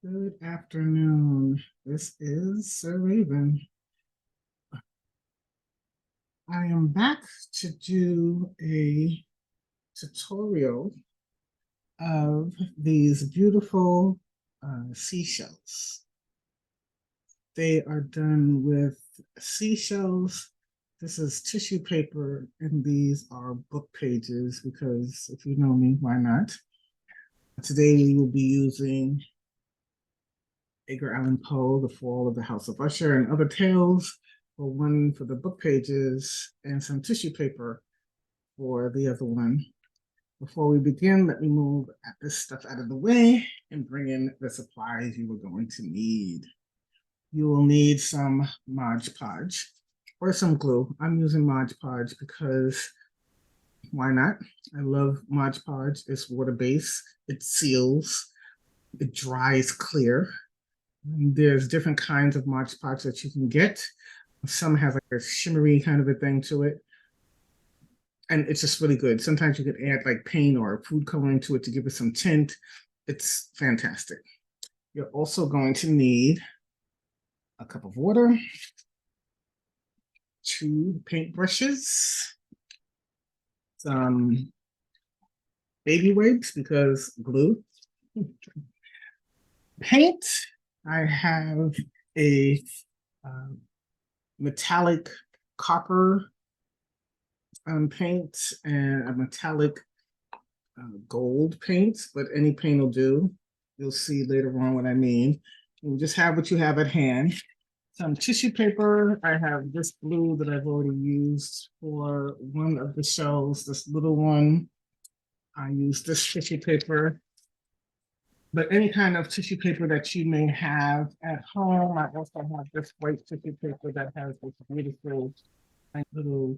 Good afternoon. This is Sir Raven. I am back to do a tutorial of these beautiful seashells. They are done with seashells. This is tissue paper, and these are book pages because if you know me, why not? Today we will be using Edgar Allan Poe, The Fall of the House of Usher, and Other Tales for one for the book pages, and some tissue paper for the other one. Before we begin, let me move this stuff out of the way and bring in the supplies you are going to need. You will need some Mod Podge or some glue. I'm using Mod Podge because why not? I love Mod Podge. It's water-based, it seals, it dries clear. There's different kinds of Mod Podge that you can get. Some have like a shimmery kind of a thing to it. And it's just really good. Sometimes you can add like paint or food coloring to it to give it some tint. It's fantastic. You're also going to need a cup of water, 2 paintbrushes, some baby wipes because glue, paint. I have a uh, metallic copper paint and a metallic gold paint, but any paint will do. You'll see later on what I mean. You just have what you have at hand. Some tissue paper. I have this blue that I've already used for one of the shells, this little one. I use this tissue paper, but any kind of tissue paper that you may have at home. I also have this white tissue paper that has this beautiful little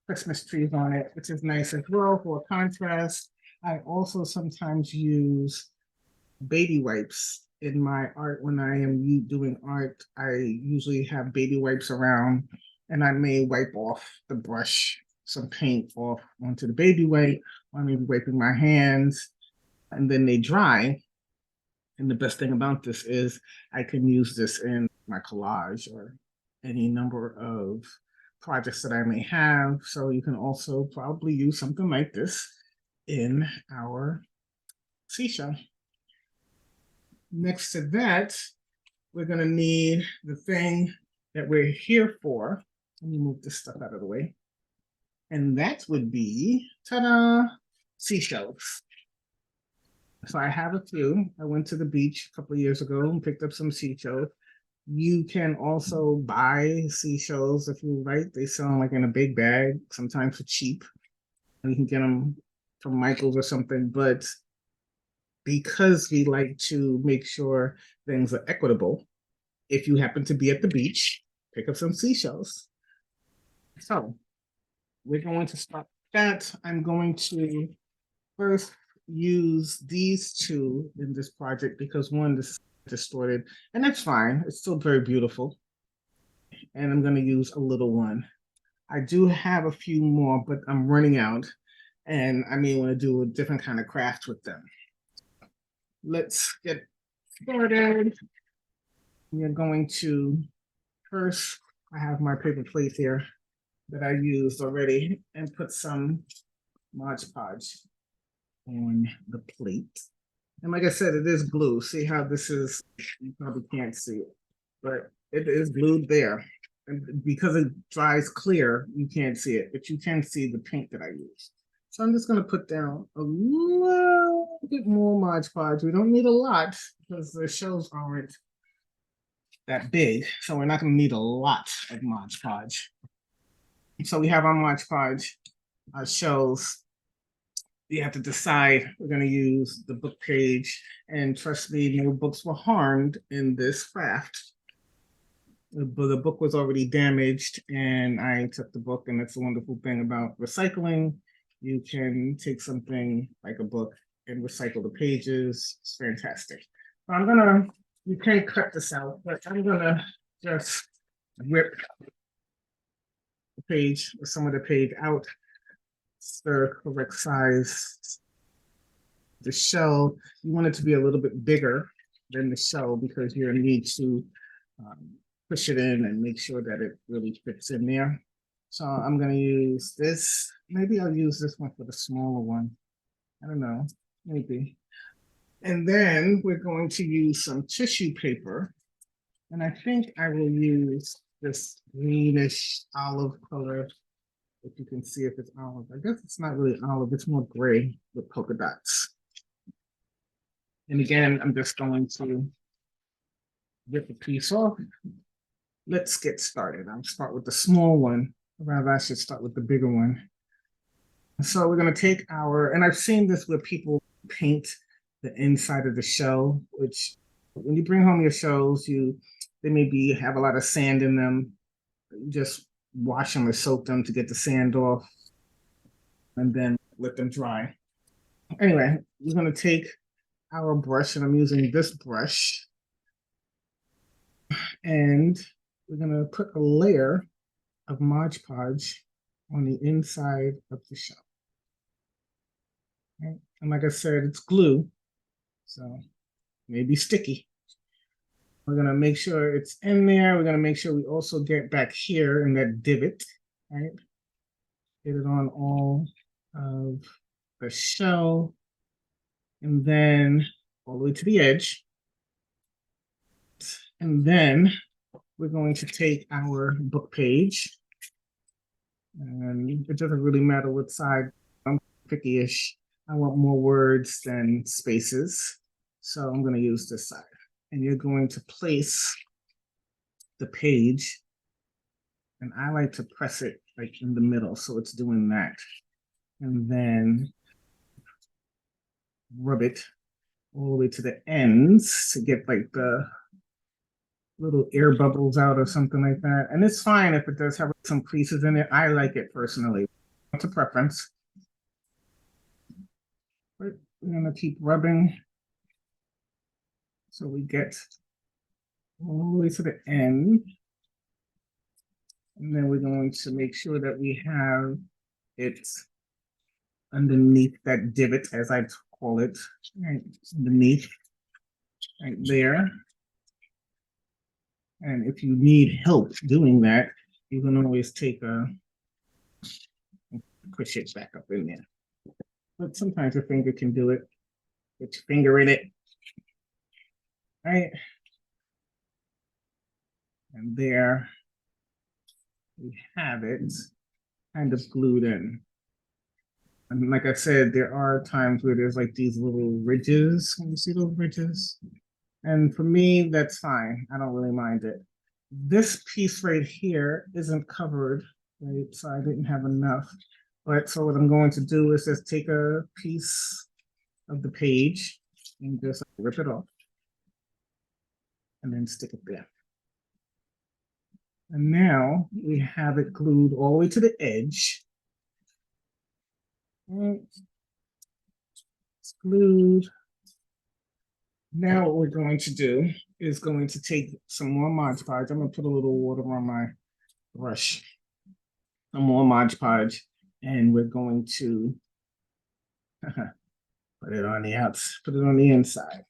Christmas trees on it, which is nice as well for contrast. I also sometimes use baby wipes in my art. When I am doing art, I usually have baby wipes around and I may wipe off the brush, some paint off onto the baby wipe, or maybe wiping my hands, and then they dry. And the best thing about this is I can use this in my collage or any number of projects that I may have. So you can also probably use something like this in our seashell. Next to that, we're going to need the thing that we're here for. Let me move this stuff out of the way. And that would be, ta-da, seashells. So I have a few. I went to the beach a couple of years ago and picked up some seashells. You can also buy seashells if you like. They sell them like in a big bag, sometimes for cheap. And you can get them from Michael's or something. But because we like to make sure things are equitable, if you happen to be at the beach, pick up some seashells. So we're going to start that. I'm going to first use these two in this project because one is distorted, and that's fine. It's still very beautiful. And I'm going to use a little one. I do have a few more, but I'm running out, and I may want to do a different kind of craft with them. Let's get started. We are going to first, I have my paper plate here that I used already and put some Mod Podge on the plate. And like I said, it is glue. See how this is, you probably can't see it, but it is glued there. And because it dries clear, you can't see it, but you can see the paint that I used. So I'm just gonna put down a little bit more Mod Podge. We don't need a lot because the shells aren't that big. So we're not gonna need a lot of Mod Podge. So we have our Mod Podge shells. You have to decide. We're going to use the book page, and trust me, no books were harmed in this craft. The book was already damaged, and I took the book, and that's the wonderful thing about recycling. You can take something like a book and recycle the pages. It's fantastic. I'm gonna, you can't cut this out, but I'm gonna just rip the page or some of the page out. It's the correct size. The shell, you want it to be a little bit bigger than the shell because you'll need to push it in and make sure that it really fits in there. So I'm gonna use this. Maybe I'll use this one for the smaller one. I don't know, maybe. And then we're going to use some tissue paper. And I think I will use this greenish olive color. If you can see if it's olive. I guess it's not really olive, it's more gray with polka dots. And again, I'm just going to get the piece off. Let's get started. I'll start with the small one. Rather, I should start with the bigger one. So we're going to take our, and I've seen this where people paint the inside of the shell, which when you bring home your shells, they maybe have a lot of sand in them. You just wash them or soak them to get the sand off and then let them dry. Anyway, we're going to take our brush, and I'm using this brush, and we're going to put a layer of Mod Podge on the inside of the shell. Okay. And like I said, it's glue, so maybe sticky. We're going to make sure it's in there. We're going to make sure we also get back here in that divot, right? Get it on all of the shell, and then all the way to the edge. And then we're going to take our book page, and it doesn't really matter what side. I'm picky-ish. I want more words than spaces, so I'm going to use this side. And you're going to place the page, and I like to press it like in the middle, so it's doing that. And then rub it all the way to the ends to get like the little air bubbles out or something like that. And it's fine if it does have some creases in it. I like it personally. It's a preference. But we're gonna keep rubbing so we get all the way to the end. And then we're going to make sure that we have it underneath that divot, as I call it, right underneath, right there. And if you need help doing that, you can always push it back up in there. But sometimes your finger can do it. Put your finger in it, right? And there we have it, kind of glued in. And like I said, there are times where there's like these little ridges. Can you see those ridges? And for me, that's fine. I don't really mind it. This piece right here isn't covered, right? So I didn't have enough. But so what I'm going to do is just take a piece of the page and just rip it off and then stick it there. And now we have it glued all the way to the edge. It's glued. Now what we're going to do is going to take some more Mod Podge. I'm going to put a little water on my brush. Some more Mod Podge, and we're going to put it on the inside.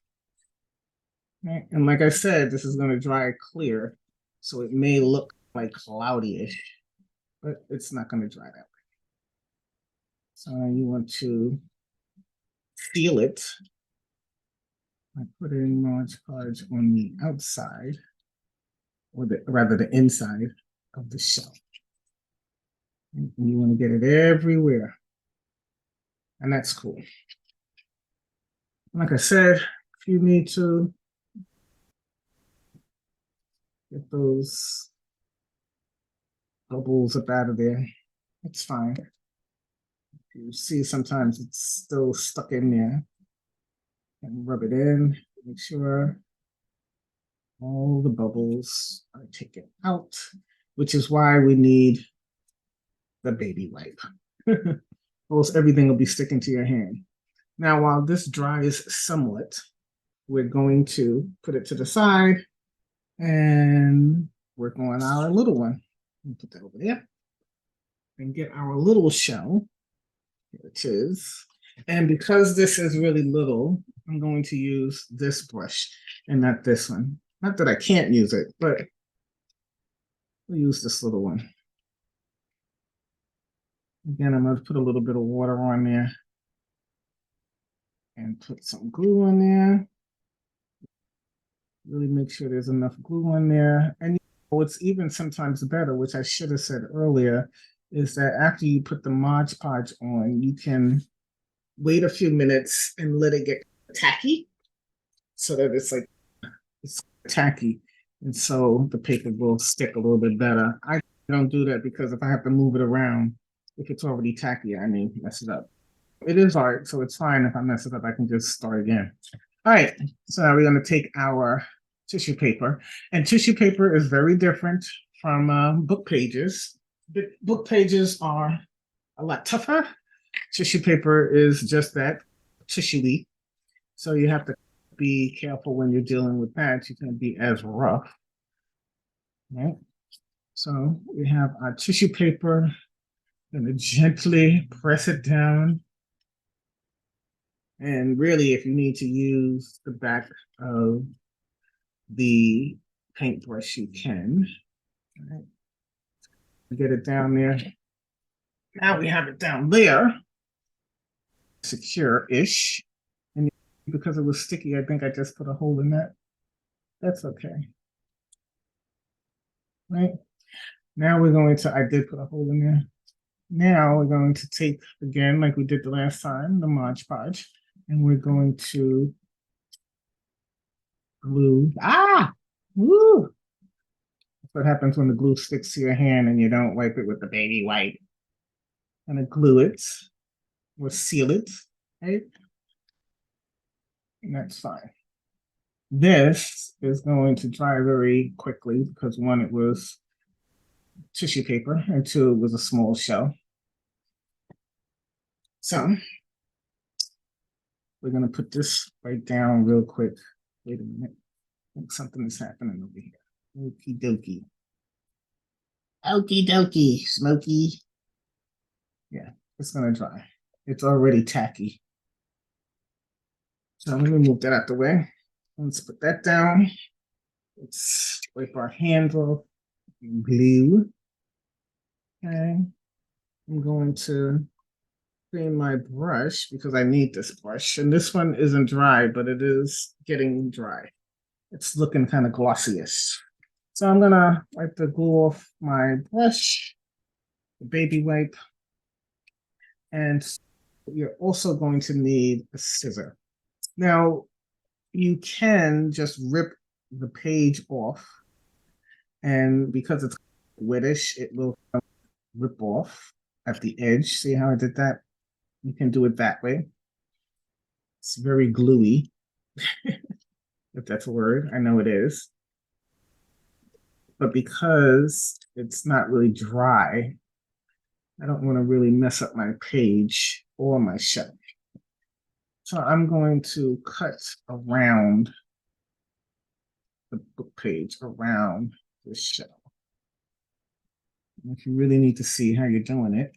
Right? And like I said, this is going to dry clear, so it may look like cloudy-ish, but it's not going to dry that way. So you want to seal it by putting Mod Podge on the outside, or rather the inside of the shell. And you want to get it everywhere. And that's cool. Like I said, if you need to get those bubbles up out of there, it's fine. You see sometimes it's still stuck in there. And rub it in, make sure all the bubbles are taken out, which is why we need the baby wipe. Almost everything will be sticking to your hand. Now, while this dries somewhat, we're going to put it to the side and work on our little one. Put that over there and get our little shell. Here it is. And because this is really little, I'm going to use this brush and not this one. Not that I can't use it, but we'll use this little one. Again, I'm going to put a little bit of water on there and put some glue on there. Really make sure there's enough glue on there. And what's even sometimes better, which I should have said earlier, is that after you put the Mod Podge on, you can wait a few minutes and let it get tacky so that it's tacky. And so the paper will stick a little bit better. I don't do that because if I have to move it around, if it's already tacky, I may mess it up. It is art, so it's fine if I mess it up. I can just start again. All right, so now we're going to take our tissue paper, and tissue paper is very different from book pages. Book pages are a lot tougher. Tissue paper is just that, tissue-y. So you have to be careful when you're dealing with that. You can't be as rough. Right? So we have our tissue paper. Going to gently press it down. And really, if you need to use the back of the paintbrush, you can. All right. Get it down there. Now we have it down there. Secure-ish. And because it was sticky, I think I just put a hole in that. That's okay. Right? Now we're going to, I did put a hole in there. Now we're going to take, again, like we did the last time, the Mod Podge, and we're going to glue. Woo! That's what happens when the glue sticks to your hand and you don't wipe it with the baby wipe. And glue it or seal it, right? And that's fine. This is going to dry very quickly because one, it was tissue paper, and two, it was a small shell. So we're going to put this right down real quick. Wait a minute. I think something is happening over here. Okie dokie. Okie dokie, Smokey. Yeah, it's going to dry. It's already tacky. So let me move that out the way. Let's put that down. Let's wipe our hands off. Glue. Okay. I'm going to clean my brush because I need this brush. And this one isn't dry, but it is getting dry. It's looking kind of glossy-ish. So I'm gonna wipe the glue off my brush, the baby wipe. And you're also going to need a scissor. Now, you can just rip the page off. And because it's wettish, it will rip off at the edge. See how I did that? You can do it that way. It's very gluey, if that's a word. I know it is. But because it's not really dry, I don't want to really mess up my page or my shelf. So I'm going to cut around the book page, around the shelf. And if you really need to see how you're doing it,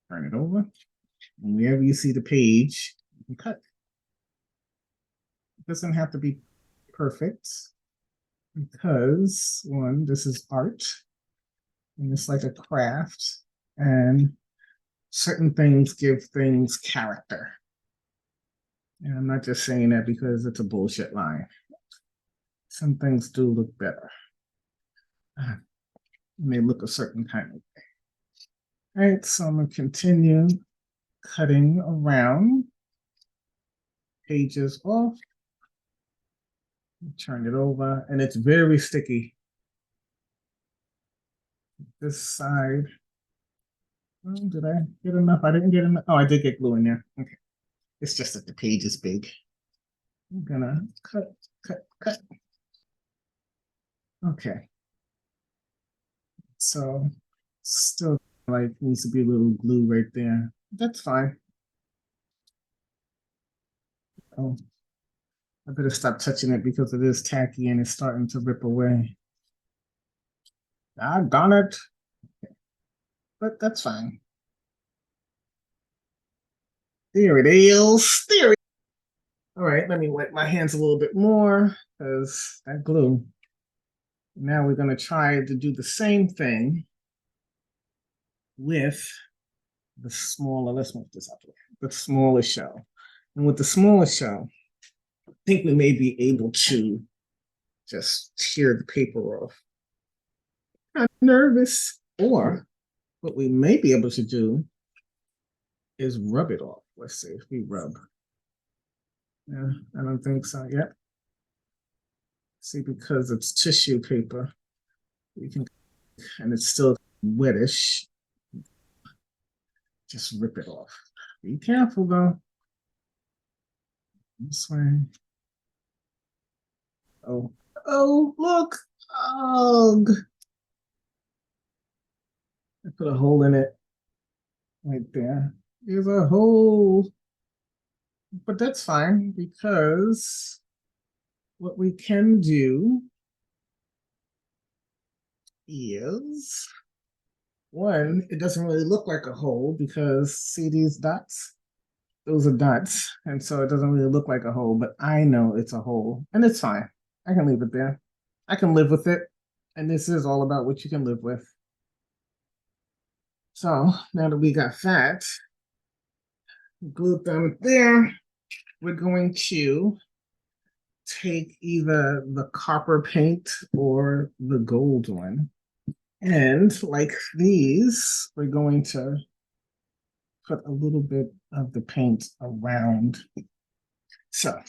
turn it over. And wherever you see the page, you can cut. It doesn't have to be perfect because, one, this is art. And it's like a craft. And certain things give things character. And I'm not just saying that because it's a bullshit line. Some things do look better. They look a certain kind of way. All right, so I'm going to continue cutting around. Pages off. Turn it over, and it's very sticky. This side. Oh, did I get enough? I didn't get enough. Oh, I did get glue in there. Okay. It's just that the page is big. I'm gonna cut. Okay. So still like needs to be a little glue right there. That's fine. Oh, I better stop touching it because it is tacky and it's starting to rip away. Ah, darn it. Okay. But that's fine. There it is. There it is. All right, let me wet my hands a little bit more because that glue. Now we're going to try to do the same thing with the smaller, let's move this up, the smaller shell. And with the smaller shell, I think we may be able to just tear the paper off. I'm nervous. Or what we may be able to do is rub it off. Let's see if we rub. Yeah, I don't think so yet. See, because it's tissue paper, we can, and it's still wettish, just rip it off. Be careful though. This way. Oh, oh, look. Oh, I put a hole in it right there. There's a hole. But that's fine because what we can do is one, it doesn't really look like a hole because see these dots? Those are dots. And so it doesn't really look like a hole, but I know it's a hole and it's fine. I can leave it there. I can live with it. And this is all about what you can live with. So now that we got that, glued them there, we're going to take either the copper paint or the gold one. And like these, we're going to put a little bit of the paint around. So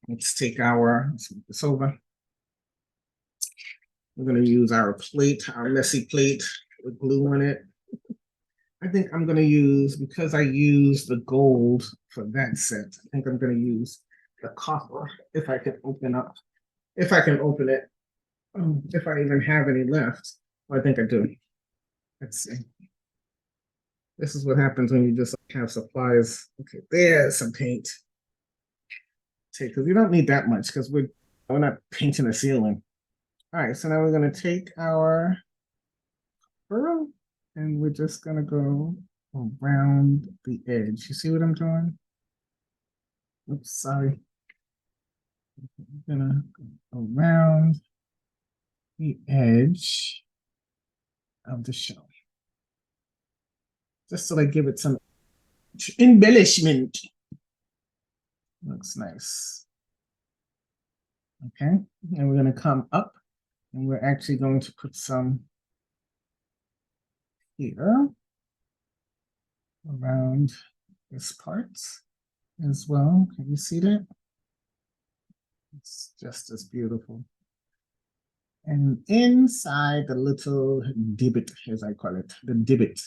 let's take let's move this over. We're going to use our plate, our messy plate with glue on it. I think I'm going to use, because I used the gold for that set, I think I'm going to use the copper if I can open up, if I can open it, if I even have any left. Well, I think I do. Let's see. This is what happens when you just have supplies. Okay, there's some paint. See, because you don't need that much because we're not painting the ceiling. All right, so now we're going to take our burrow and we're just going to go around the edge. You see what I'm doing? Oops, sorry. I'm going to go around the edge of the shell. Just so they give it some embellishment. Looks nice. Okay, and we're going to come up and we're actually going to put some here around this part as well. Can you see that? It's just as beautiful. And inside the little divot, as I call it, the divot.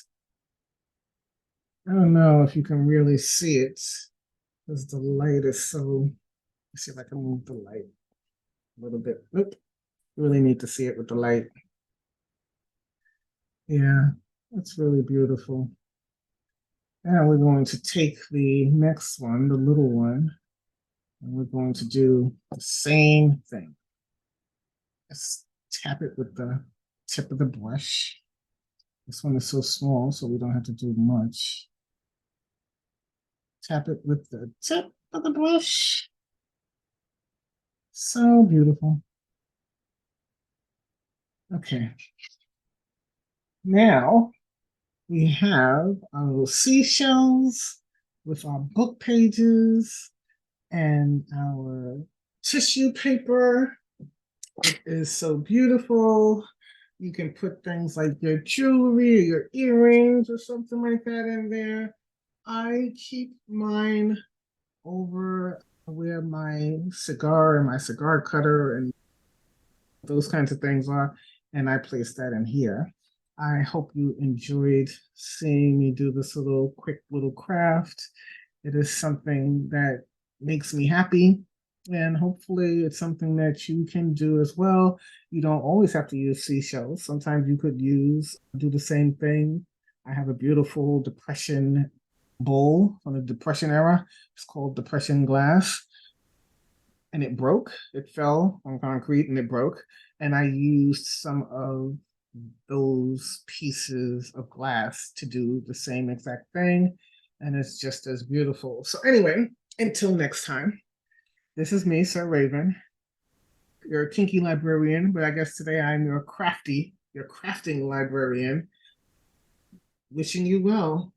I don't know if you can really see it because the light is so, let's see if I can move the light a little bit. Nope. You really need to see it with the light. Yeah, it's really beautiful. And we're going to take the next one, the little one, and we're going to do the same thing. Just tap it with the tip of the brush. This one is so small, so we don't have to do much. Tap it with the tip of the brush. So beautiful. Okay. Now we have our little seashells with our book pages and our tissue paper. It is so beautiful. You can put things like your jewelry or your earrings or something like that in there. I keep mine over where my cigar and my cigar cutter and those kinds of things are, and I place that in here. I hope you enjoyed seeing me do this quick little craft. It is something that makes me happy, and hopefully it's something that you can do as well. You don't always have to use seashells. Sometimes you could do the same thing. I have a beautiful Depression bowl from the Depression era. It's called Depression glass. And it broke. It fell on concrete and it broke. And I used some of those pieces of glass to do the same exact thing. and it's just as beautiful. So anyway, until next time, this is me, Sir Raven. You're a kinky librarian, but I guess today I'm your crafting librarian. Wishing you well.